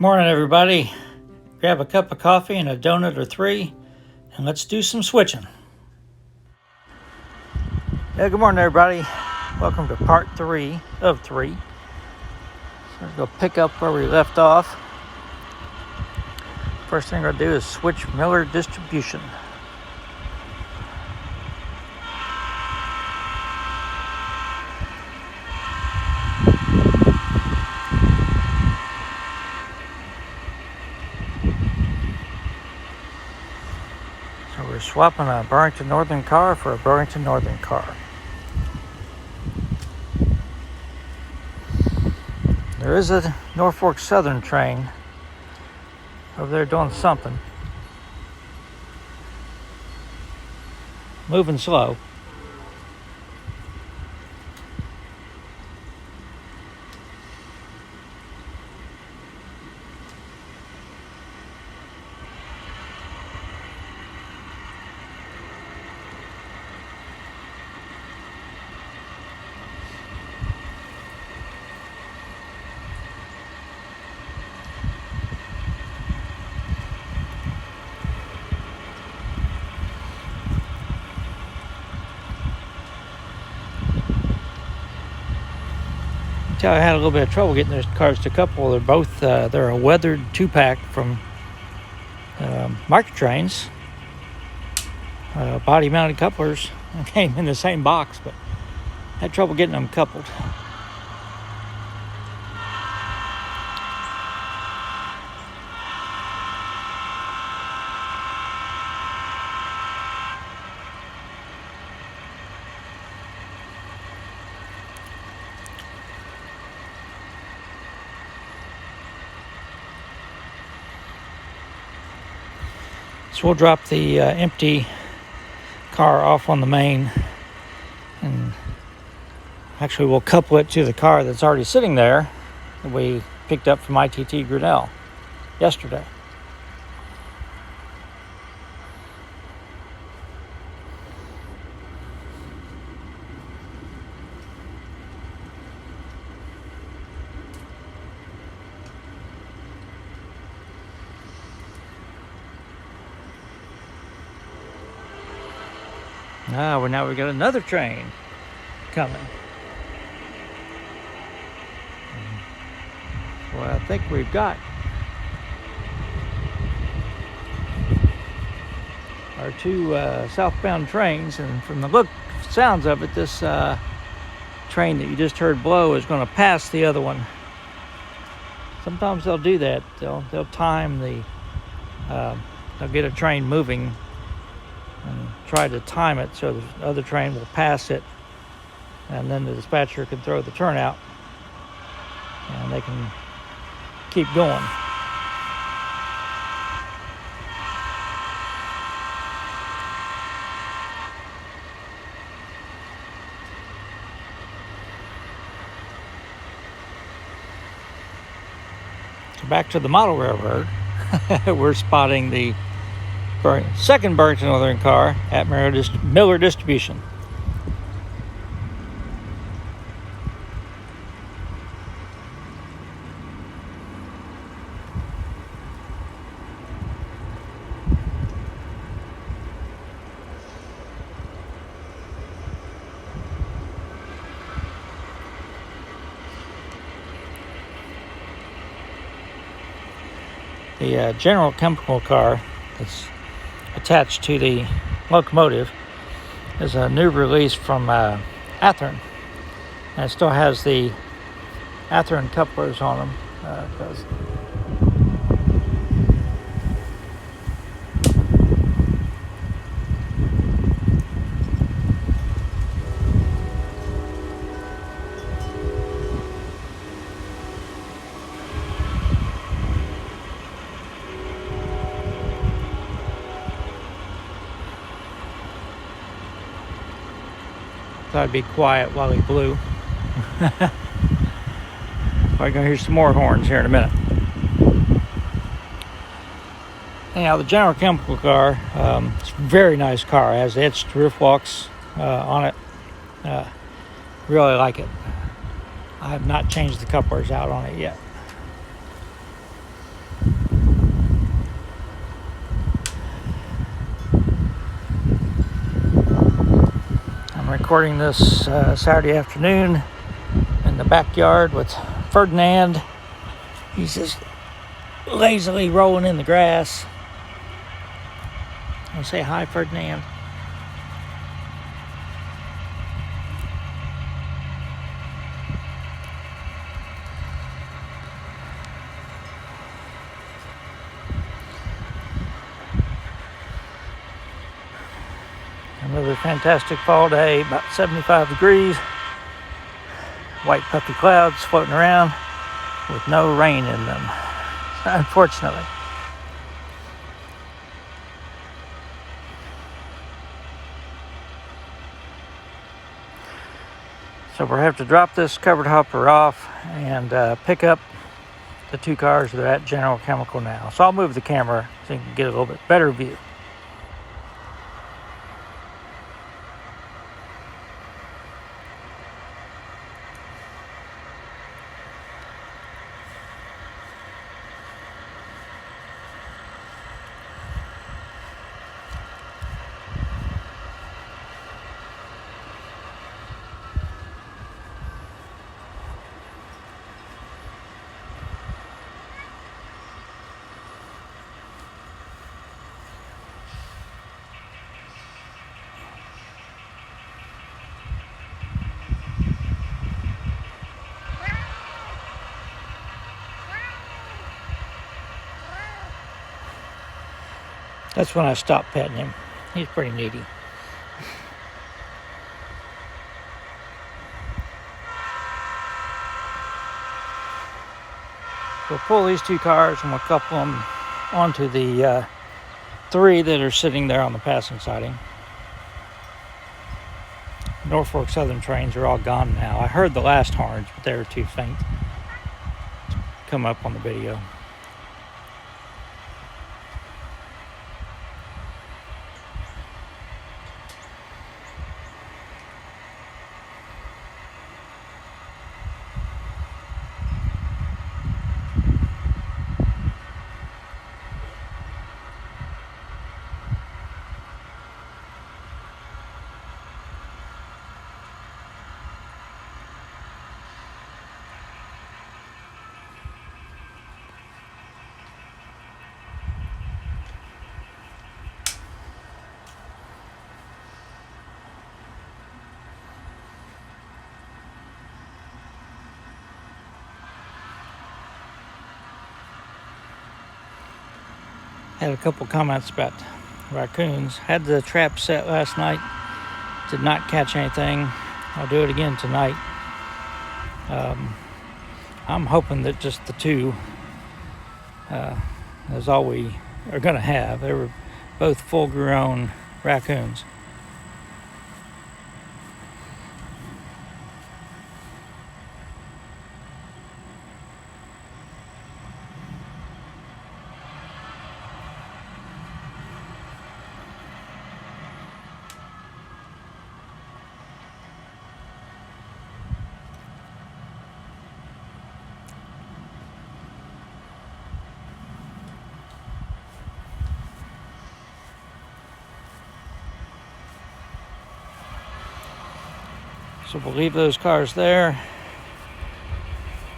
Morning, everybody. Grab a cup of coffee and a donut or three, and let's do some switching. Yeah, good morning, everybody. Welcome to part 3 of 3. So we're going to pick up where we left off. First thing we're going to do is switch Miller distribution. So we're swapping a Burlington Northern car for a Burlington Northern car. There is a Norfolk Southern train over there doing something. Moving slow. I had a little bit of trouble getting those cars to couple. They're both they're a weathered 2-pack from Microtrains. Body mounted couplers came in the same box, but had trouble getting them coupled. So we'll drop the empty car off on the main, and actually we'll couple it to the car that's already sitting there that we picked up from ITT Grinnell yesterday. Well, now we got another train coming. Well, I think we've got our two southbound trains, and from the sounds of it, this train that you just heard blow is going to pass the other one. Sometimes they'll do that. They'll time they'll get a train moving and try to time it so the other train will pass it, and then the dispatcher can throw the turnout and they can keep going. So back to the model railroad. We're spotting the second Burlington Northern car at Miller Distribution. The General Chemical car that's attached to the locomotive is a new release from Athearn, and it still has the Athearn couplers on them. Thought I'd be quiet while he blew. Probably gonna hear some more horns here in a minute. Anyhow, the General Chemical car, it's a very nice car. It has etched roof walks on it. Really like it. I have not changed the couplers out on it yet. recording this Saturday afternoon in the backyard with Ferdinand. He's just lazily rolling in the grass. I'll say hi, Ferdinand. Another fantastic fall day, about 75 degrees. White puffy clouds floating around with no rain in them, unfortunately. So we'll have to drop this covered hopper off and pick up the two cars that are at General Chemical now. So I'll move the camera so you can get a little bit better view. That's when I stopped petting him. He's pretty needy. We'll pull these two cars and we'll couple them onto the three that are sitting there on the passing siding. Norfolk Southern trains are all gone now. I heard the last horns, but they were too faint to come up on the video. Had a couple comments about raccoons. Had the trap set last night. Did not catch anything. I'll do it again tonight. I'm hoping that just the two is all we are going to have. They were both full-grown raccoons. So we'll leave those cars there,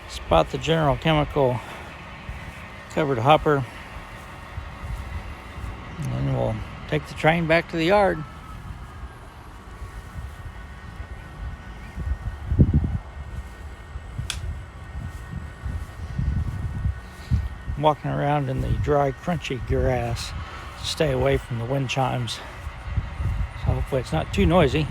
spot the General Chemical covered hopper, and then we'll take the train back to the yard. I'm walking around in the dry, crunchy grass to stay away from the wind chimes. So hopefully it's not too noisy.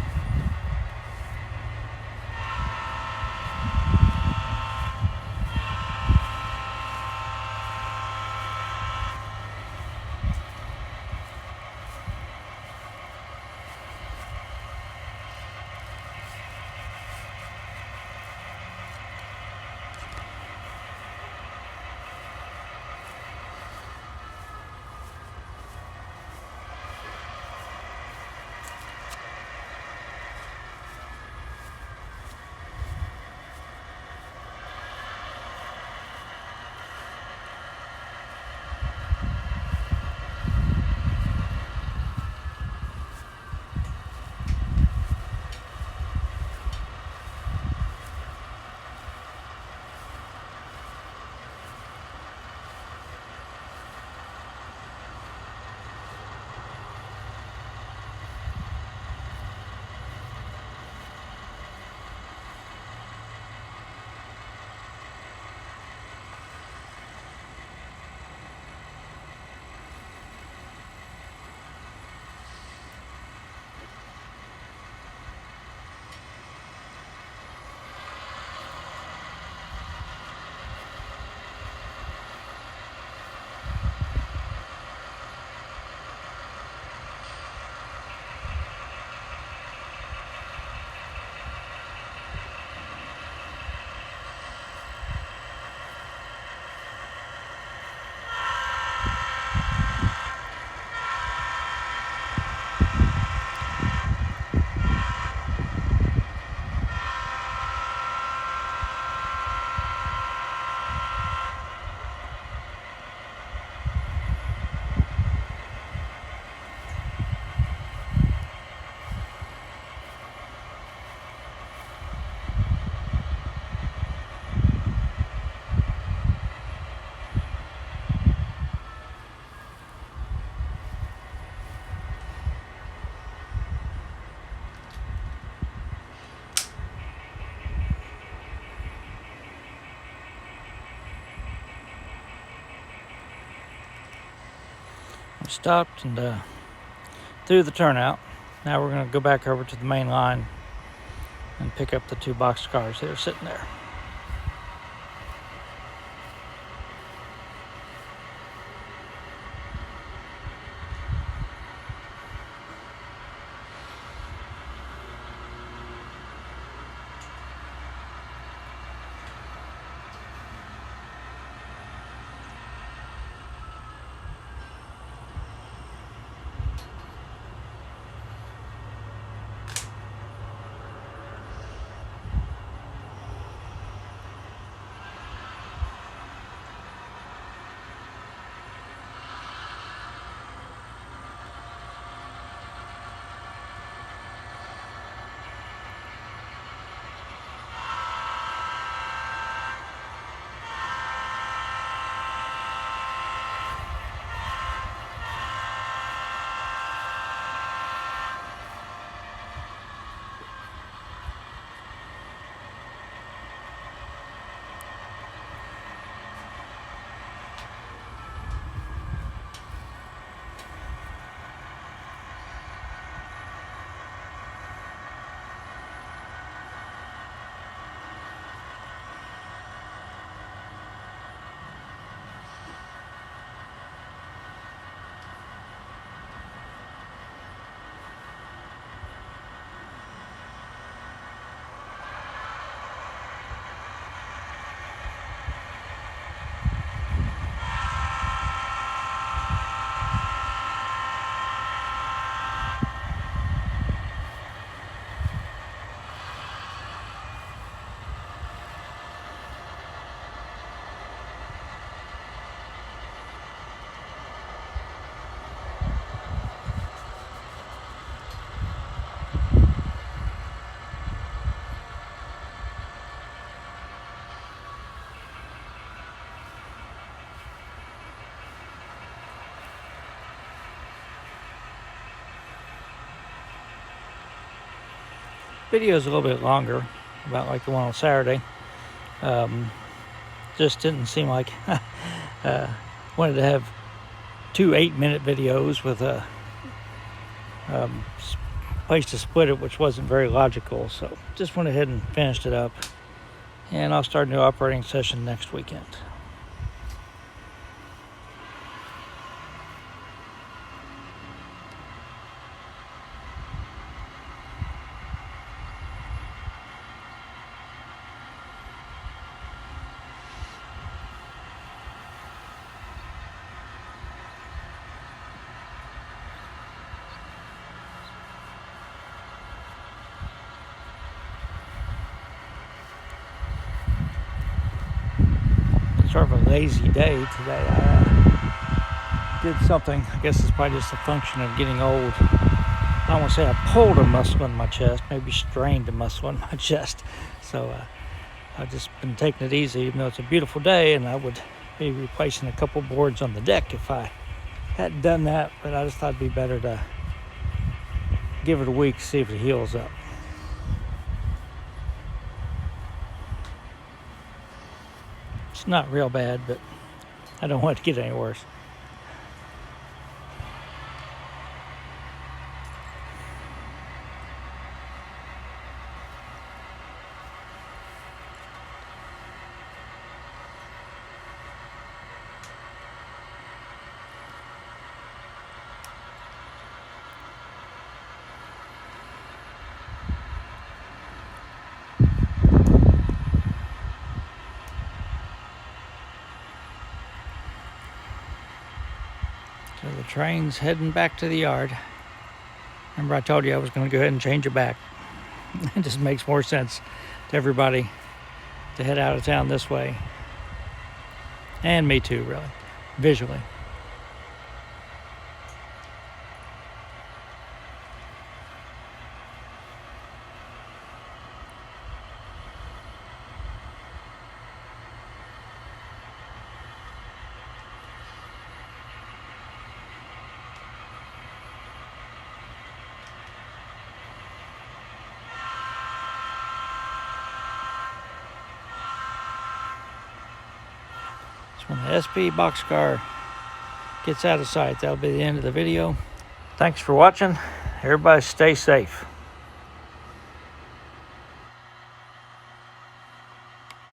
Stopped and through the turnout. Now we're going to go back over to the main line and pick up the 2 box cars that are sitting there. Video is a little bit longer, about like the one on Saturday. Just didn't seem like wanted to have 2 8-minute videos with a place to split it, which wasn't very logical. So just went ahead and finished it up, and I'll start a new operating session next weekend. Sort of a lazy day today. I did something, I guess it's probably just a function of getting old. I don't want to say I pulled a muscle in my chest, maybe strained a muscle in my chest. So I've just been taking it easy, even though it's a beautiful day, and I would be replacing a couple boards on the deck if I hadn't done that. But I just thought it'd be better to give it a week, see if it heals up. It's not real bad, but I don't want it to get any worse. So the train's heading back to the yard. Remember I told you I was going to go ahead and change it back. It just makes more sense to everybody to head out of town this way. And me too, really, visually. When the SP boxcar gets out of sight, that'll be the end of the video. Thanks for watching. Everybody stay safe.